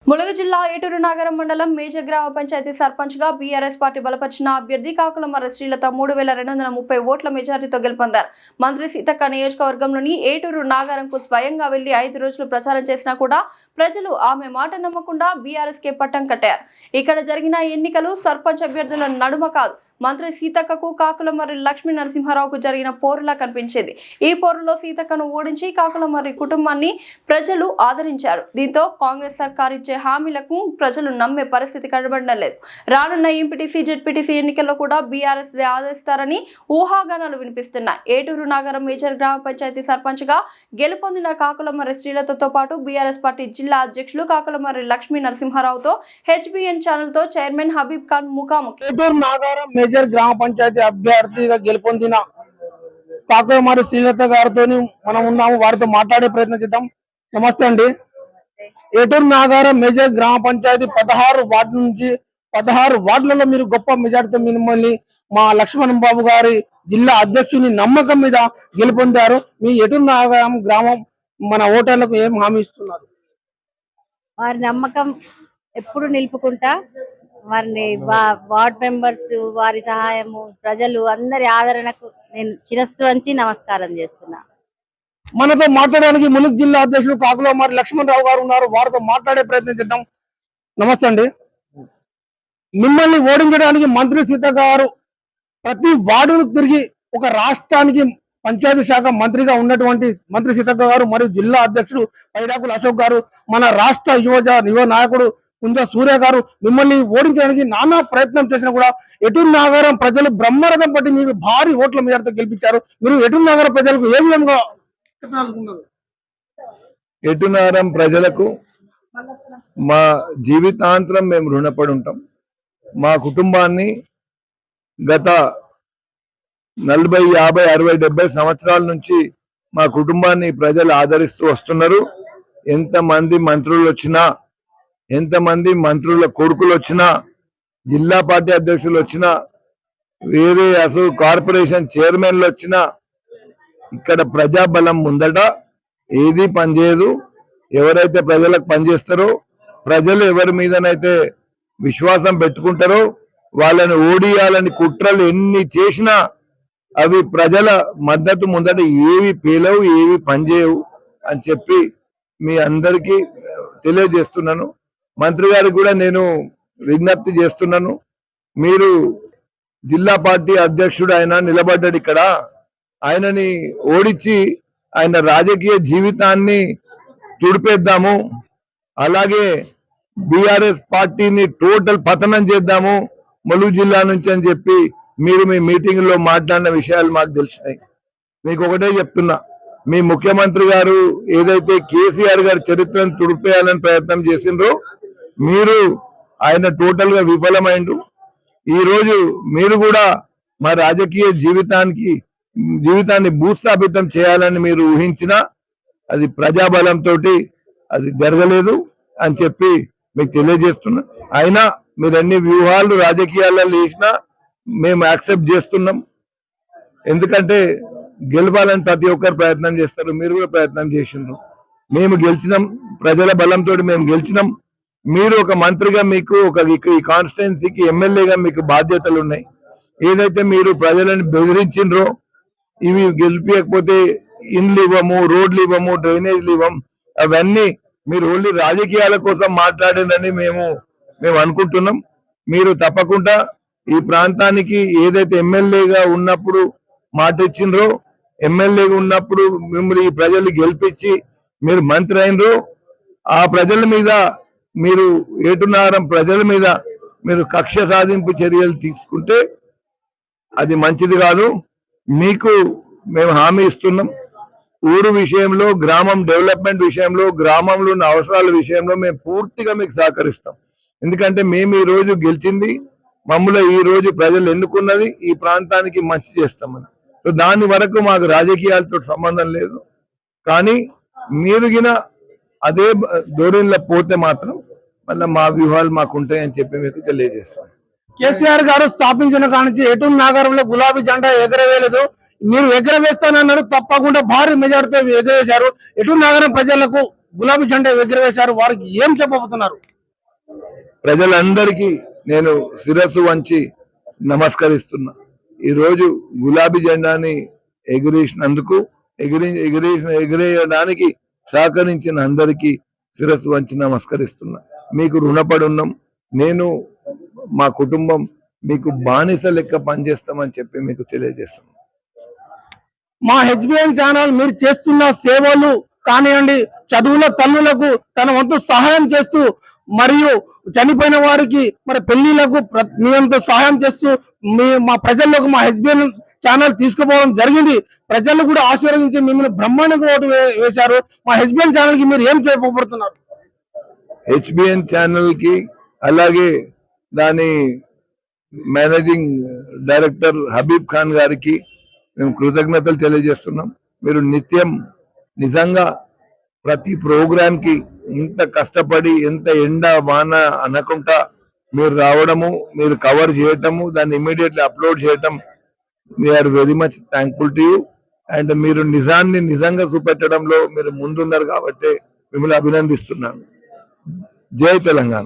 ములుగు జిల్లా ఏటూరు నగరం మండలం మేజర్ గ్రామ పంచాయతీ సర్పంచ్ గా బీఆర్ఎస్ పార్టీ బలపరిచిన అభ్యర్థి కాకులమర్ర శ్రీలత 3230 ఓట్ల మెజారిటీతో గెలుపొందారు. మంత్రి సీతక్క నియోజకవర్గంలోని ఏటూరు నాగారంకు స్వయంగా వెళ్లి 5 రోజులు ప్రచారం చేసినా కూడా ప్రజలు ఆమె మాట నమ్మకుండా బీఆర్ఎస్ కే పట్టం కట్టారు. ఇక్కడ జరిగిన ఎన్నికలు సర్పంచ్ అభ్యర్థుల నడుమ కాదు, మంత్రి సీతక్కకు కాకులమర్రి లక్ష్మీ నరసింహారావుకు జరిగిన పోరులా కనిపించింది. ఈ పోరులో సీతక్కను ఓడించి కాకులమర్రి కుటుంబాన్ని ప్రజలు ఆదరించారు. దీంతో కాంగ్రెస్ సర్కార్ ఇచ్చే హామీలకు ప్రజలు నమ్మే పరిస్థితి కనబడడం లేదు. రానున్న ఎంపీటీసీ జెడ్పీటీసీ ఎన్నికల్లో కూడా బీఆర్ఎస్ ఆదరిస్తారని ఊహాగానాలు వినిపిస్తున్నాయి. ఏటూరు నగరం మేజర్ గ్రామ పంచాయతీ సర్పంచ్ గా గెలుపొందిన కాకులమర్రి శ్రీలతతో పాటు బీఆర్ఎస్ పార్టీ జిల్లా అధ్యక్షులు కాకులమర్రి లక్ష్మీ నరసింహారావుతో హెచ్బిఎన్ ఛానల్ తో చైర్మన్ హబీబ్ ఖాన్ ముఖాముఖి. మేజర్ గ్రామ పంచాయతీ అభ్యర్థిగా గెలుపొందిన కాకులమర్రి శ్రీలత గారితో మనం ఉన్నాము. వారితో మాట్లాడే ప్రయత్నం చేద్దాం. నమస్తే అండి. ఏటూరు నాగారం మేజర్ గ్రామ పంచాయతీ 16 వార్డు నుంచి 16 వార్డులలో మీరు గొప్ప మెజార్టీతో మిమ్మల్ని మా లక్ష్మణ్ బాబు గారి జిల్లా అధ్యక్షుని నమ్మకం మీద గెలుపొందారు. మీ ఏటూరు నాగారం గ్రామం మన ఓటర్లకు ఏం హామీ ఇస్తున్నారు? వారి నమ్మకం ఎప్పుడు నిలుపుకుంటా, వారిని వార్డ్ మెంబర్స్, వారి సహాయము, ప్రజలు అందరి ఆదరణకు నేను శిరస్సు వంచి నమస్కారం చేస్తున్నా. మనతో మాట్లాడడానికి ములుగు జిల్లా అధ్యక్షులు కాకులమర్రి లక్ష్మణరావు గారు ఉన్నారు. వారితో మాట్లాడే ప్రయత్నం చేద్దాం. నమస్తే అండి. మిమ్మల్ని ఓడించడానికి మంత్రి సీత గారు ప్రతి వార్డును తిరిగి ఒక రాష్ట్రానికి పంచాయతీ శాఖ మంత్రిగా ఉన్నటువంటి మంత్రి సీతక్క గారు మరియు జిల్లా అధ్యక్షుడు పైడాకుల అశోక్ గారు, మన రాష్ట్ర యువ నాయకుడు కుంజ సూర్య గారు మిమ్మల్ని ఓడించడానికి నానా ప్రయత్నం చేసినా కూడా ఏటూరు నాగారం ప్రజలు బ్రహ్మరథం పట్టి మీరు భారీ ఓట్ల మేరతో గెలిపించారు. మీరు ఏటూరు నాగారం ప్రజలకు ఏ విధంగా? ఏటూరు నాగారం ప్రజలకు మా జీవితాంతరం మేము రుణపడి ఉంటాం. మా కుటుంబాన్ని గత 40, 50, 60, 70 సంవత్సరాల నుంచి మా కుటుంబాన్ని ప్రజలు ఆదరిస్తూ వస్తున్నారు. ఎంతమంది మంత్రులు వచ్చినా, ఎంతమంది మంత్రుల కొడుకులు వచ్చినా, జిల్లా పార్టీ అధ్యక్షులు వచ్చినా, వేరే అసలు కార్పొరేషన్ చైర్మన్లు వచ్చినా, ఇక్కడ ప్రజాబలం ముందట ఏది పనిచేయదు. ఎవరైతే ప్రజలకు పనిచేస్తారో, ప్రజలు ఎవరి మీదనైతే విశ్వాసం పెట్టుకుంటారో వాళ్ళని ఓడియాలని కుట్రలు ఎన్ని చేసినా అవి ప్రజల మద్దతు ముందట ఏవి పేలవు, ఏవి పనిచేయవు అని చెప్పి మీ అందరికీ తెలియజేస్తున్నాను. మంత్రి గారికి కూడా నేను విజ్ఞప్తి చేస్తున్నాను. మీరు జిల్లా పార్టీ అధ్యక్షుడు ఆయన నిలబడ్డాడు ఇక్కడ, ఆయనని ఓడించి ఆయన రాజకీయ జీవితాన్ని తుడిపేద్దాము, అలాగే బీఆర్ఎస్ పార్టీని టోటల్ పతనం చేద్దాము ములుగు జిల్లా నుంచి అని చెప్పి మీరు మీ మీటింగ్ లో మాట్లాడిన విషయాలు మాకు తెలిసినాయి. మీకు ఒకటే చెప్తున్నా, మీ ముఖ్యమంత్రి గారు ఏదైతే కేసీఆర్ గారి చరిత్రను తుడిపేయాలని ప్రయత్నం చేసిండ్రో మీరు ఆయన టోటల్ గా విఫలమైండు. ఈ రోజు మీరు కూడా మా రాజకీయ జీవితాన్ని భూస్థాపితం చేయాలని మీరు ఊహించినా అది ప్రజాబలంతో అది జరగలేదు అని చెప్పి మీకు తెలియజేస్తున్నా. అయినా మీరు అన్ని వ్యూహాలు రాజకీయాలలో వేసినా మేము యాక్సెప్ట్ చేస్తున్నాం. ఎందుకంటే గెలవాలని ప్రతి ఒక్కరు ప్రయత్నం చేస్తారు, మీరు కూడా ప్రయత్నం చేసిండ్రు. మేము గెలిచినాం, ప్రజల బలంతో మేము గెలిచినాం. మీరు ఒక మంత్రిగా మీకు ఈ కాన్స్టిట్యున్సీకి ఎమ్మెల్యేగా మీకు బాధ్యతలు ఉన్నాయి. ఏదైతే మీరు ప్రజలను బెదిరించిండ్రో, ఇవి గెలిపించకపోతే ఇండ్లు ఇవ్వము, రోడ్లు ఇవ్వము, డ్రైనేజ్లు ఇవ్వం, అవన్నీ మీరు ఓన్లీ రాజకీయాల కోసం మాట్లాడారని మేము అనుకుంటున్నాం. మీరు తప్పకుండా ఈ ప్రాంతానికి ఏదైతే ఎమ్మెల్యేగా ఉన్నప్పుడు మాట ఇచ్చిండ్రో, ఎమ్మెల్యేగా ఉన్నప్పుడు మిమ్మల్ని ఈ ప్రజలు గెలిపించి మీరు మంత్రి అయినరో, ఆ ప్రజల మీద మీరు ఏటూరు నాగారం ప్రజల మీద మీరు కక్ష సాధింపు చర్యలు తీసుకుంటే అది మంచిది కాదు. మీకు మేము హామీ ఇస్తున్నాం. ఊరు విషయంలో, గ్రామం డెవలప్మెంట్ విషయంలో, గ్రామంలో ఉన్న అవసరాల విషయంలో మేము పూర్తిగా మీకు సహకరిస్తాం. ఎందుకంటే మేము ఈ రోజు గెలిచింది, మమ్మల్ని ఈ రోజు ప్రజలు ఎన్నుకున్నది ఈ ప్రాంతానికి మంచి చేస్తామని. సో దాని వరకు మాకు రాజకీయాలతో సంబంధం లేదు. కానీ మీరు గిన అదే ధోరణిలో పోతే మాత్రం మళ్ళీ మా వ్యూహాలు మాకు ఉంటాయని చెప్పి మీకు తెలియజేస్తాం. కేసీఆర్ గారు స్థాపించిన కానించి ఏటూరు నాగారంలో గులాబీ జెండా ఎగరవేయలేదు. మీరు ఎగరవేస్తానన్నారు, తప్పకుండా భారీ మెజార్టీతో ఎగరవేశారు. ఏటూరు నాగారం ప్రజలకు గులాబీ జెండా ఎగరవేశారు. వారికి ఏం చెప్పబోతున్నారు? ప్రజలందరికీ నేను శిరస్సు వంచి నమస్కరిస్తున్నా. ఈరోజు గులాబీ జెండాని ఎగిరేసినందుకు ఎగిరేయడానికి సహకరించిన అందరికీ శిరస్సు వంచి నమస్కరిస్తున్నా. మీకు రుణపడి ఉన్నాం. నేను మా కుటుంబం మీకు బానిస లెక్క పనిచేస్తామని చెప్పి మీకు తెలియజేస్తాం. మా హెచ్బిఎన్ ఛానల్ మీరు చేస్తున్న సేవలు కానివ్వండి, చదువుల తల్లులకు తన వంతు సహాయం చేస్తూ, మరియు చనిపోయిన వారికి మరి పెళ్లిలకు మీ వంతు సహాయం చేస్తూ మా ప్రజల్లోకి మా హెచ్బిఎన్ ఛానల్ తీసుకుపోవడం జరిగింది. ప్రజలు కూడా ఆశీర్వదించి మిమ్మల్ని బ్రహ్మాండంగా ఓటు వేశారు. మా హెచ్బిఎన్ ఛానల్ కి మీరు ఏం చేయబోతున్నారు? హెచ్బిఎన్ ఛానల్ కి అలాగే దాని మేనేజింగ్ డైరెక్టర్ హబీబ్ ఖాన్ గారికి మేము కృతజ్ఞతలు తెలియజేస్తున్నాం. మీరు నిత్యం నిజంగా ప్రతి ప్రోగ్రామ్ కి ఇంత కష్టపడి ఎంత ఎండ వాన అనకుండా మీరు రావడము, మీరు కవర్ చేయటము, దాన్ని ఇమీడియట్లీ అప్లోడ్ చేయటం, we are very much thankful to you. And మీరు నిజాన్ని నిజంగా చూపెట్టడంలో మీరు ముందున్నారు కాబట్టి మిమ్మల్ని అభినందిస్తున్నాను. జై తెలంగాణ.